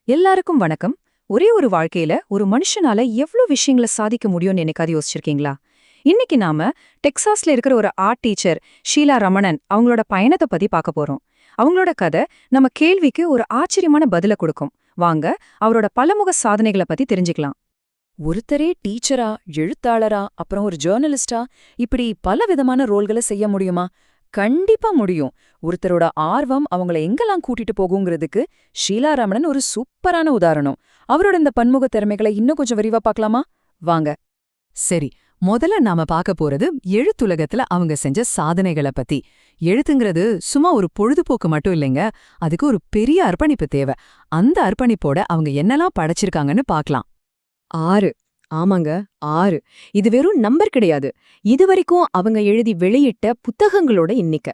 எல்லாருக்கும் வணக்கம். ஒரே ஒரு வாழ்க்கையில ஒரு மனுஷனால எவ்ளோ விஷயங்கள சாதிக்க முடியும்னு என்னைக்காவது யோசிச்சிருக்கீங்களா? இன்னைக்கு நாம டெக்சாஸ்ல இருக்கிற ஒரு ஆர்ட் டீச்சர் ஷீலா ரமணன் அவங்களோட பயணத்தை பத்தி பார்க்க போறோம். அவங்களோட கதை நம்ம கேள்விக்கு ஒரு ஆச்சரியமான பதில கொடுக்கும். வாங்க அவரோட பலமுக சாதனைகளை பத்தி தெரிஞ்சுக்கலாம். ஒருத்தரே டீச்சரா, எழுத்தாளரா, அப்புறம் ஒரு ஜேர்னலிஸ்டா இப்படி பல விதமான ரோல்களை செய்ய முடியுமா? கண்டிப்பா முடியும். ஒருத்தரோட ஆர்வம் அவங்கள எங்கெல்லாம் கூட்டிட்டு போகுங்கிறதுக்கு ஷீலா ரமணன் ஒரு சூப்பரான உதாரணம். அவரோட இந்த பன்முக திறமைகளை இன்னும் கொஞ்சம் விரிவா பார்க்கலாமா? வாங்க. சரி, முதல்ல நாம பார்க்க போறது எழுத்துலகத்துல அவங்க செஞ்ச சாதனைகளை பத்தி. எழுத்துங்கிறது சும்மா ஒரு பொழுதுபோக்கு மட்டும் இல்லைங்க, அதுக்கு ஒரு பெரிய அர்ப்பணிப்பு தேவை. அந்த அர்ப்பணிப்போட அவங்க என்னெல்லாம் படைச்சிருக்காங்கன்னு பார்க்கலாம். 6. ஆமாங்க, 6. இது வெறும் நம்பர் கிடையாது. இதுவரைக்கும் அவங்க எழுதி வெளியிட்ட புத்தகங்களோட எண்ணிக்கை.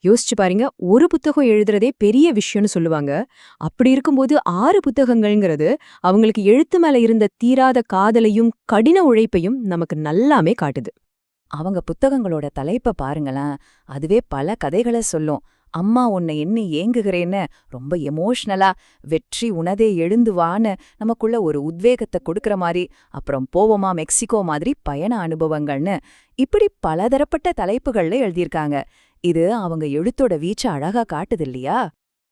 யோசிச்சு பாருங்க, ஒரு புத்தகம் எழுதுறதே பெரிய விஷயம்னு சொல்லுவாங்க. அப்படி இருக்கும்போது 6 புத்தகங்கள்ங்கிறது அவங்களுக்கு எழுத்து மேல இருந்த தீராத காதலையும் கடின உழைப்பையும் நமக்கு நல்லாமே காட்டுது. அவங்க புத்தகங்களோட தலைப்ப பாருங்களேன், அதுவே பல கதைகளை சொல்லும். அம்மா உன்னை எண்ணி ஏங்குகிறேன்னு ரொம்ப எமோஷனலா, வெற்றி உனதே எழுந்து வான்னு நமக்குள்ள ஒரு உத்வேகத்தை கொடுக்கற மாதிரி, அப்புறம் போவோமா மெக்சிகோ மாதிரி பயண அனுபவங்கள்னு இப்படி பலதரப்பட்ட தலைப்புகள்ல எழுதியிருக்காங்க. இது அவங்க எழுத்தோட வீச்ச அழகா காட்டுது இல்லையா?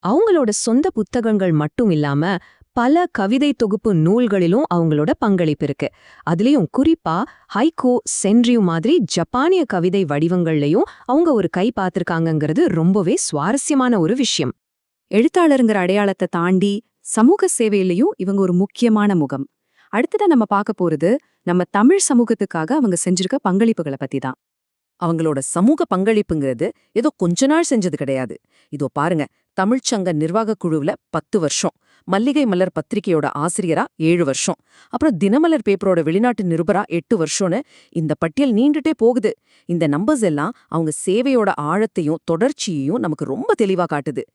அவங்களோட சொந்த புத்தகங்கள் மட்டும் இல்லாம பல கவிதை தொகுப்பு நூல்களிலும் அவங்களோட பங்களிப்பு இருக்கு. அதுலயும் குறிப்பா ஹைகோ, சென்ரியூ மாதிரி ஜப்பானிய கவிதை வடிவங்கள்லயும் அவங்க ஒரு கை பார்த்திருக்காங்கங்கிறது ரொம்பவே சுவாரஸ்யமான ஒரு விஷயம். எழுத்தாளருங்கிற அடையாளத்தை தாண்டி சமூக சேவையிலையும் இவங்க ஒரு முக்கியமான முகம். அடுத்ததா நம்ம பார்க்க போறது நம்ம தமிழ் சமூகத்துக்காக அவங்க செஞ்சிருக்க பங்களிப்புகளை பத்தி தான். அவங்களோட சமூக பங்களிப்புங்கிறது ஏதோ கொஞ்ச நாள் செஞ்சது கிடையாது. இதோ பாருங்க, தமிழ்ச்சங்க நிர்வாகக் குழுவுல 10 வருஷம், மல்லிகை மலர் பத்திரிகையோட ஆசிரியரா 7 வருஷம், அப்புறம் தினமலர் பேப்பரோட வெளிநாட்டு நிருபரா 8 வருஷம்னு இந்த பட்டியல் நீண்டுட்டே போகுது. இந்த நம்பர்ஸ் எல்லாம் அவங்க சேவையோட ஆழத்தையும் தொடர்ச்சியையும் நமக்கு ரொம்ப தெளிவா காட்டுது.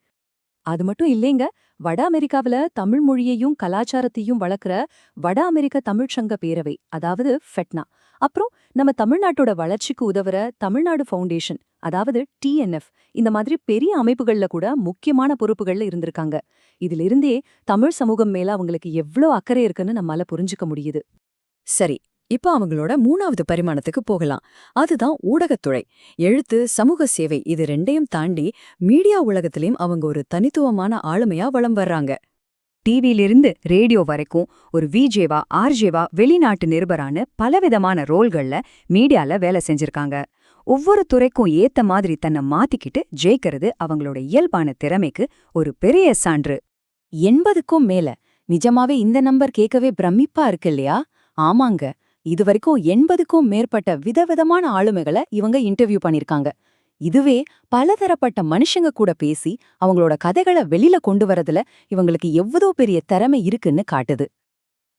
அது மட்டும் இல்லைங்க, வட அமெரிக்காவில தமிழ் மொழியையும் கலாச்சாரத்தையும் வளர்க்குற வட அமெரிக்க தமிழ்ச்சங்க பேரவை, அதாவது ஃபெட்னா, அப்புறம் நம்ம தமிழ்நாட்டோட வளர்ச்சிக்கு உதவுற தமிழ்நாடு ஃபவுண்டேஷன், அதாவது TNF, இந்த மாதிரி பெரிய அமைப்புகள்ல கூட முக்கியமான பொறுப்புகள்ல இருந்திருக்காங்க. இதிலிருந்தே தமிழ் சமூகம் மேல அவங்களுக்கு எவ்ளோ அக்கறை இருக்குன்னு நம்மால புரிஞ்சுக்க முடியுது. சரி, இப்போ அவங்களோட 3வது பரிமாணத்துக்கு போகலாம். அதுதான் ஊடகத்துறை. எழுத்து, சமூக சேவை இது ரெண்டையும் தாண்டி மீடியா உலகத்திலையும் அவங்க ஒரு தனித்துவமான ஆளுமையா வலம் வர்றாங்க. டிவியிலிருந்து ரேடியோ வரைக்கும் ஒரு விஜேவா, ஆர்ஜேவா, வெளிநாட்டு நிருபரான பலவிதமான ரோல்கள்ல மீடியால வேலை செஞ்சிருக்காங்க. ஒவ்வொரு துறைக்கும் ஏத்த மாதிரி தன்னை மாத்திக்கிட்டு ஜெயிக்கிறது அவங்களோட இயல்பான திறமைக்கு ஒரு பெரிய சான்று. 80க்கும் மேல. நிஜமாவே இந்த நம்பர் கேட்கவே பிரமிப்பா இருக்கு இல்லையா? ஆமாங்க, இதுவரைக்கும் 80க்கும் மேற்பட்ட விதவிதமான ஆளுமைகளை இவங்க இன்டர்வியூ பண்ணிருக்காங்க. இதுவே பலதரப்பட்ட மனுஷங்க கூட பேசி அவங்களோட கதைகளை வெளியில கொண்டு வரதுல இவங்களுக்கு எவ்வளோ பெரிய திறமை இருக்குன்னு காட்டுது.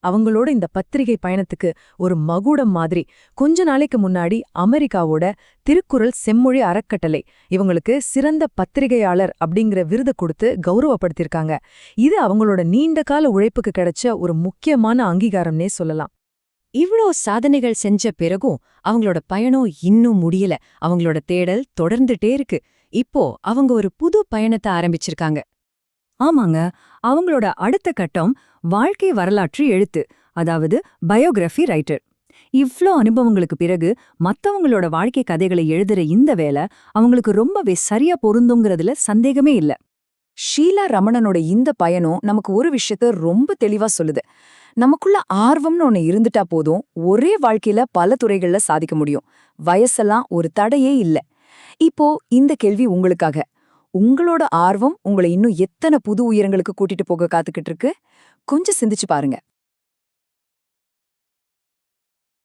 அவங்களோட இந்த பத்திரிகை பயணத்துக்கு ஒரு மகுடம் மாதிரி கொஞ்ச நாளைக்கு முன்னாடி அமெரிக்காவோட திருக்குறள் செம்மொழி அறக்கட்டளை இவங்களுக்கு சிறந்த பத்திரிகையாளர் அப்படிங்கிற விருதை கொடுத்து கௌரவப்படுத்திருக்காங்க. இது அவங்களோட நீண்ட கால உழைப்புக்கு கிடைச்ச ஒரு முக்கியமான அங்கீகாரம்னே சொல்லலாம். இவ்ளோ சாதனைகள் செஞ்ச பிறகும் அவங்களோட பயணம் இன்னும் முடியல. அவங்களோட தேடல் தொடர்ந்துட்டே இருக்கு. இப்போ அவங்க ஒரு புது பயணத்தை ஆரம்பிச்சிருக்காங்க. ஆமாங்க, அவங்களோட அடுத்த கட்டம் வாழ்க்கை வரலாற்று எழுத்து, அதாவது பயோகிராஃபி ரைட்டர். இவ்ளோ அனுபவங்களுக்கு பிறகு மத்தவங்களோட வாழ்க்கை கதைகளை எழுதுற இந்த வேலை அவங்களுக்கு ரொம்பவே சரியா பொருந்துங்கிறதுல சந்தேகமே இல்ல. ஷீலா ரமணனோட இந்த பயணம் நமக்கு ஒரு விஷயத்த ரொம்ப தெளிவா சொல்லுது. நமக்குள்ள ஆர்வம்னு ஒண்ணு இருந்துட்டா போதும், ஒரே வாழ்க்கையில பல துறைகள்ல சாதிக்க முடியும். வயசெல்லாம் ஒரு தடையே இல்ல. இப்போ இந்த கேள்வி உங்களுக்காக. உங்களோட ஆர்வம் உங்களை இன்னும் எத்தனை புது உயரங்களுக்கு கூட்டிட்டு போக காத்துக்கிட்டு இருக்கு? கொஞ்சம் சிந்திச்சு பாருங்க.